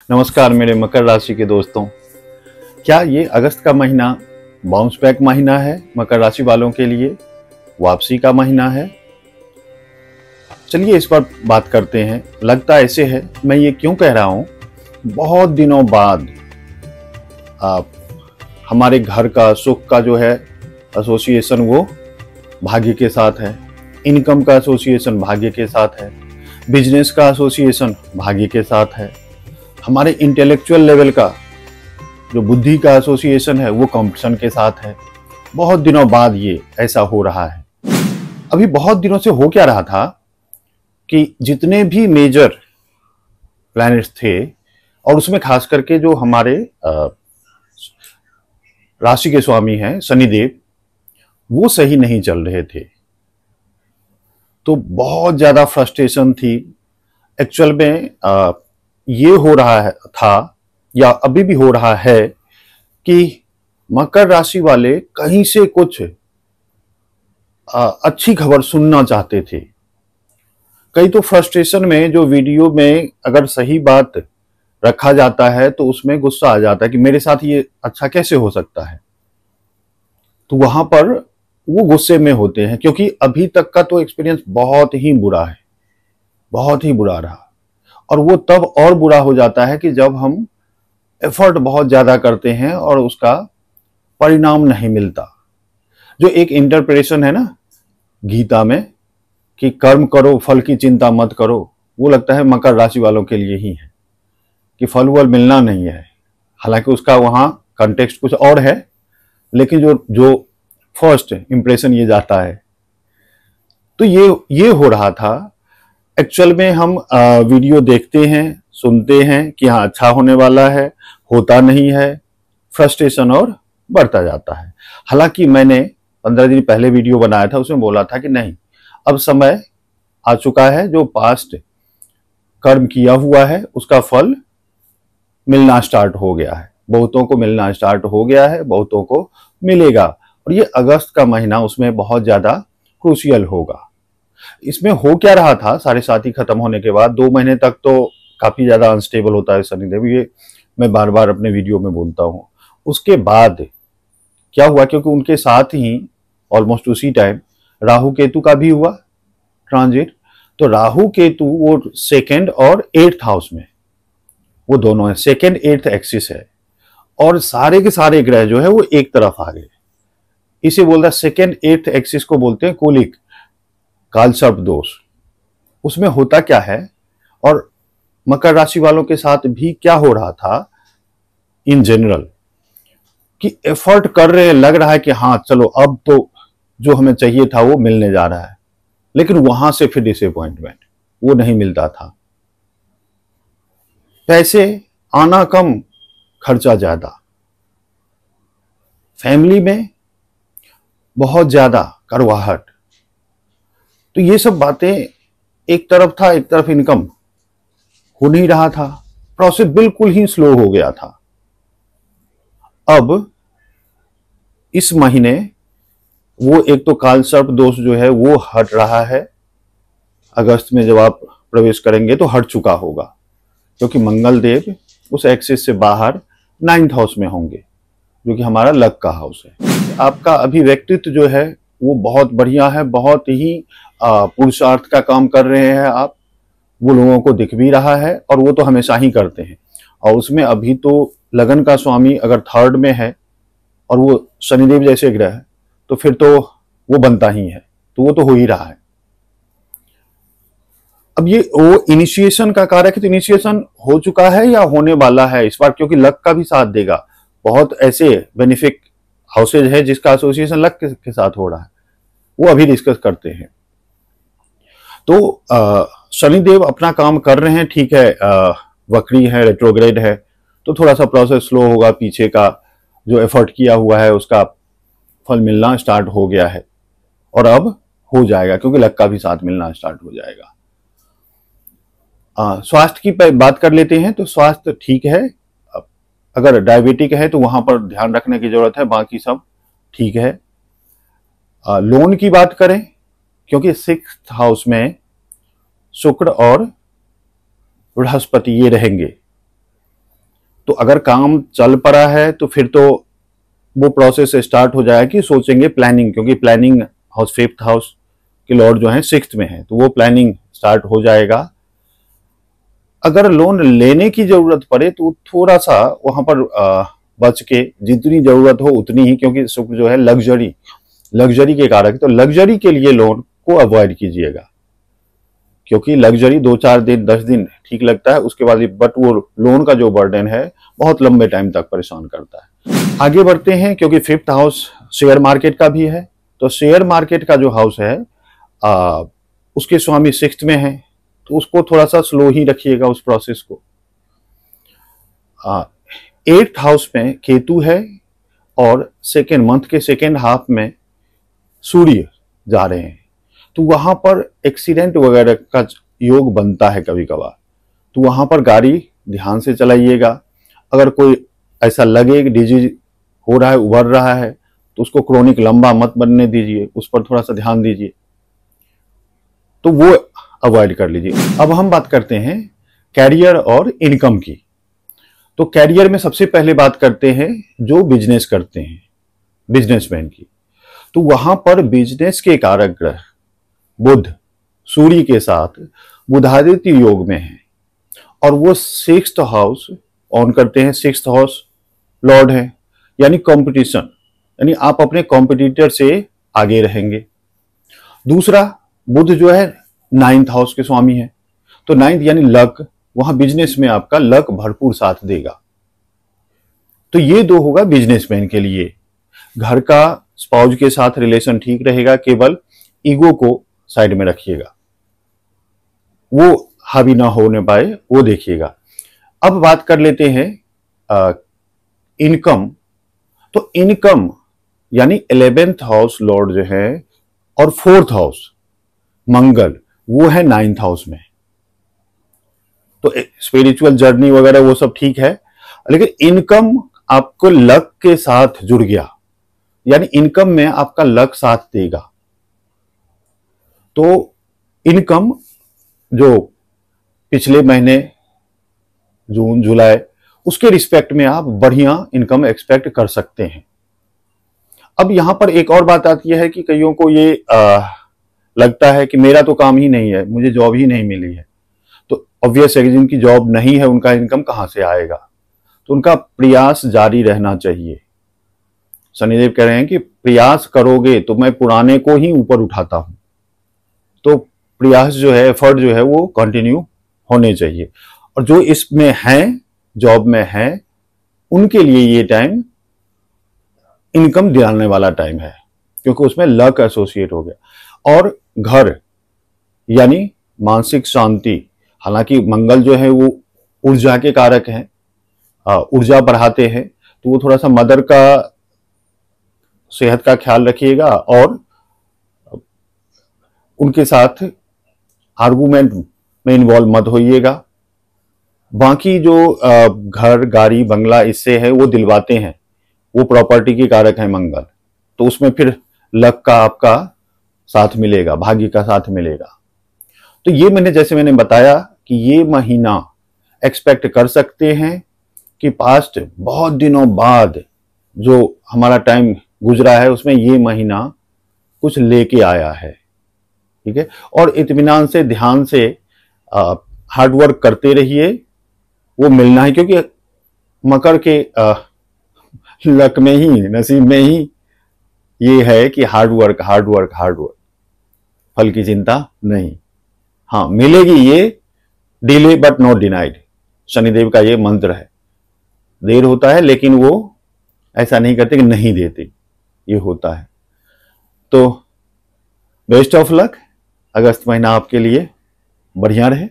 नमस्कार मेरे मकर राशि के दोस्तों। क्या ये अगस्त का महीना बाउंस बैक महीना है? मकर राशि वालों के लिए वापसी का महीना है। चलिए इस पर बात करते हैं। लगता ऐसे है, मैं ये क्यों कह रहा हूं, बहुत दिनों बाद आप हमारे घर का सुख का जो है एसोसिएशन वो भाग्य के साथ है, इनकम का एसोसिएशन भाग्य के साथ है, बिजनेस का एसोसिएशन भाग्य के साथ है, हमारे इंटेलेक्चुअल लेवल का जो बुद्धि का एसोसिएशन है वो कंपटीशन के साथ है। बहुत दिनों बाद ये ऐसा हो रहा है। अभी बहुत दिनों से हो क्या रहा था कि जितने भी मेजर प्लैनेट्स थे और उसमें खास करके जो हमारे राशि के स्वामी हैं शनिदेव, वो सही नहीं चल रहे थे। तो बहुत ज्यादा फ्रस्ट्रेशन थी। एक्चुअल में ये हो रहा है था या अभी भी हो रहा है कि मकर राशि वाले कहीं से कुछ अच्छी खबर सुनना चाहते थे। कई तो फ्रस्ट्रेशन में जो वीडियो में अगर सही बात रखा जाता है तो उसमें गुस्सा आ जाता है कि मेरे साथ ये अच्छा कैसे हो सकता है। तो वहां पर वो गुस्से में होते हैं क्योंकि अभी तक का तो एक्सपीरियंस बहुत ही बुरा है, बहुत ही बुरा रहा। और वो तब और बुरा हो जाता है कि जब हम एफर्ट बहुत ज्यादा करते हैं और उसका परिणाम नहीं मिलता। जो एक इंटरप्रिटेशन है ना गीता में कि कर्म करो फल की चिंता मत करो, वो लगता है मकर राशि वालों के लिए ही है कि फल वल मिलना नहीं है। हालांकि उसका वहां कंटेक्स्ट कुछ और है, लेकिन जो जो फर्स्ट इंप्रेशन ये जाता है। तो ये हो रहा था। एक्चुअल में हम वीडियो देखते हैं, सुनते हैं कि हाँ अच्छा होने वाला है, होता नहीं है, फ्रस्ट्रेशन और बढ़ता जाता है। हालांकि मैंने 15 दिन पहले वीडियो बनाया था, उसमें बोला था कि नहीं, अब समय आ चुका है, जो पास्ट कर्म किया हुआ है उसका फल मिलना स्टार्ट हो गया है। बहुतों को मिलना स्टार्ट हो गया है, बहुतों को मिलेगा। और ये अगस्त का महीना उसमें बहुत ज्यादा क्रूशियल होगा। इसमें हो क्या रहा था, साढ़े साथी खत्म होने के बाद 2 महीने तक तो काफी ज्यादा अनस्टेबल होता है शनिदेव, ये मैं बार बार अपने वीडियो में बोलता हूं। उसके बाद क्या हुआ, क्योंकि उनके साथ ही ऑलमोस्ट उसी टाइम राहु केतु का भी हुआ ट्रांजिट। तो राहु केतु वो सेकेंड और 8th हाउस में, वो दोनों है, सेकेंड 8th एक्सिस है। और सारे के सारे ग्रह जो है वो एक तरफ आ गए। इसे बोलता है सेकेंड 8th एक्सिस को बोलते हैं कोलिक कालसर्प दोष। उसमें होता क्या है और मकर राशि वालों के साथ भी क्या हो रहा था इन जनरल, कि एफर्ट कर रहे हैं, लग रहा है कि हाँ चलो अब तो जो हमें चाहिए था वो मिलने जा रहा है, लेकिन वहां से फिर डिसअपॉइंटमेंट, वो नहीं मिलता था। पैसे आना कम, खर्चा ज्यादा, फैमिली में बहुत ज्यादा करवाहट। तो ये सब बातें एक तरफ था, एक तरफ इनकम हो नहीं रहा था, प्रोसेस बिल्कुल ही स्लो हो गया था। अब इस महीने वो एक तो कालसर्प दोष जो है वो हट रहा है। अगस्त में जब आप प्रवेश करेंगे तो हट चुका होगा, क्योंकि मंगल देव उस एक्सिस से बाहर 9th हाउस में होंगे, जो कि हमारा लक का हाउस है। आपका अभी व्यक्तित्व जो है वो बहुत बढ़िया है, बहुत ही पुरुषार्थ का काम कर रहे हैं आप, वो लोगों को दिख भी रहा है और वो तो हमेशा ही करते हैं। और उसमें अभी तो लगन का स्वामी अगर 3rd में है और वो शनिदेव जैसे ग्रह है तो फिर तो वो बनता ही है, तो वो तो हो ही रहा है। अब ये वो इनिशिएशन का कारक है, तो इनिशिएशन हो चुका है या होने वाला है इस बार, क्योंकि लक का भी साथ देगा। बहुत ऐसे बेनिफिक हाउसेज है जिसका एसोसिएशन लक के साथ हो रहा है, वो अभी डिस्कस करते हैं। तो शनिदेव अपना काम कर रहे हैं, ठीक है, वक्री है, रेट्रोग्रेड है, तो थोड़ा सा प्रोसेस स्लो होगा। पीछे का जो एफर्ट किया हुआ है उसका फल मिलना स्टार्ट हो गया है और अब हो जाएगा, क्योंकि लक का भी साथ मिलना स्टार्ट हो जाएगा। स्वास्थ्य की बात कर लेते हैं तो स्वास्थ्य ठीक है। अगर डायबिटिक है तो वहां पर ध्यान रखने की जरूरत है, बाकी सब ठीक है। लोन की बात करें, क्योंकि 6th हाउस में शुक्र और बृहस्पति ये रहेंगे, तो अगर काम चल पड़ा है तो फिर तो वो प्रोसेस स्टार्ट हो जाएगा कि सोचेंगे प्लानिंग, क्योंकि प्लानिंग हाउस 5th हाउस के लॉर्ड जो है 6th में है, तो वो प्लानिंग स्टार्ट हो जाएगा। अगर लोन लेने की जरूरत पड़े तो थोड़ा सा वहां पर बच के, जितनी जरूरत हो उतनी ही, क्योंकि शुक्र जो है लग्जरी के कारक है, तो लग्जरी के लिए लोन को अवॉइड कीजिएगा, क्योंकि लग्जरी 2-4 दिन 10 दिन ठीक लगता है, उसके बाद बट वो लोन का जो बर्डन है बहुत लंबे टाइम तक परेशान करता है। आगे बढ़ते हैं, क्योंकि 5th हाउस शेयर मार्केट का भी है, तो शेयर मार्केट का जो हाउस है उसके स्वामी 6th में है, तो उसको थोड़ा सा स्लो ही रखिएगा उस प्रोसेस को। 8th हाउस में केतु है और मंथ के सेकेंड हाफ में सूर्य जा रहे हैं, तो वहां पर एक्सीडेंट वगैरह का योग बनता है कभी कभार, तो वहां पर गाड़ी ध्यान से चलाइएगा। अगर कोई ऐसा लगे कि डिजीज हो रहा है, उभर रहा है, तो उसको क्रोनिक लंबा मत बनने दीजिए, उस पर थोड़ा सा ध्यान दीजिए, तो वो अवॉइड कर लीजिए। अब हम बात करते हैं कैरियर और इनकम की। तो कैरियर में सबसे पहले बात करते हैं जो बिजनेस करते हैं, बिजनेसमैन की। तो वहां पर बिजनेस के कारक ग्रह बुध सूर्य के साथ बुधादित्य योग में है, और वो 6th हाउस ऑन करते हैं, 6th हाउस लॉर्ड है, यानी कंपटीशन, यानी आप अपने कॉम्पिटिटर से आगे रहेंगे। दूसरा, बुध जो है 9th हाउस के स्वामी है, तो 9th यानी लक, वहां बिजनेस में आपका लक भरपूर साथ देगा। तो ये दो होगा बिजनेसमैन के लिए। घर का स्पाउस के साथ रिलेशन ठीक रहेगा, केवल ईगो को साइड में रखिएगा, वो हावी ना होने पाए, वो देखिएगा। अब बात कर लेते हैं इनकम। तो इनकम यानी 11th हाउस लॉर्ड जो है और 4th हाउस मंगल, वो है 9th हाउस में। तो स्पिरिचुअल जर्नी वगैरह वो सब ठीक है, लेकिन इनकम आपको लक के साथ जुड़ गया, यानी इनकम में आपका लक साथ देगा। तो इनकम जो पिछले महीने जून जुलाई, उसके रिस्पेक्ट में आप बढ़िया इनकम एक्सपेक्ट कर सकते हैं। अब यहां पर एक और बात आती है कि कईयों को ये लगता है कि मेरा तो काम ही नहीं है, मुझे जॉब ही नहीं मिली है, तो ऑब्वियस है कि जिनकी जॉब नहीं है उनका इनकम कहां से आएगा, तो उनका प्रयास जारी रहना चाहिए। शनिदेव कह रहे हैं कि प्रयास करोगे तो मैं पुराने को ही ऊपर उठाता हूं, तो प्रयास जो है, एफर्ट जो है वो कंटिन्यू होने चाहिए। और जो इसमें हैं, जॉब में हैं, उनके लिए ये टाइम इनकम दिलाने वाला टाइम है, क्योंकि उसमें लक एसोसिएट हो गया। और घर यानी मानसिक शांति, हालांकि मंगल जो है वो ऊर्जा के कारक हैं, ऊर्जा बढ़ाते हैं, तो वो थोड़ा सा मदर का सेहत का ख्याल रखिएगा और उनके साथ आर्गुमेंट में इन्वॉल्व मत होइएगा। बाकी जो घर गाड़ी बंगला इससे है वो दिलवाते हैं, वो प्रॉपर्टी के कारक है मंगल, तो उसमें फिर लक का आपका साथ मिलेगा, भाग्य का साथ मिलेगा। तो ये मैंने बताया कि ये महीना एक्सपेक्ट कर सकते हैं कि पास्ट बहुत दिनों बाद जो हमारा टाइम गुजरा है उसमें ये महीना कुछ लेके आया है, ठीक है। और इत्मीनान से, ध्यान से हार्डवर्क करते रहिए, वो मिलना है, क्योंकि मकर के लक में ही, नसीब में ही ये है कि हार्डवर्क हार्डवर्क हार्डवर्क, फल की चिंता नहीं। हाँ, मिलेगी ये, delay but not denied, Shanidev का ये मंत्र है। देर होता है लेकिन वो ऐसा नहीं करते कि नहीं देते, ये होता है। तो बेस्ट ऑफ लक, अगस्त महीना आपके लिए बढ़िया रहे।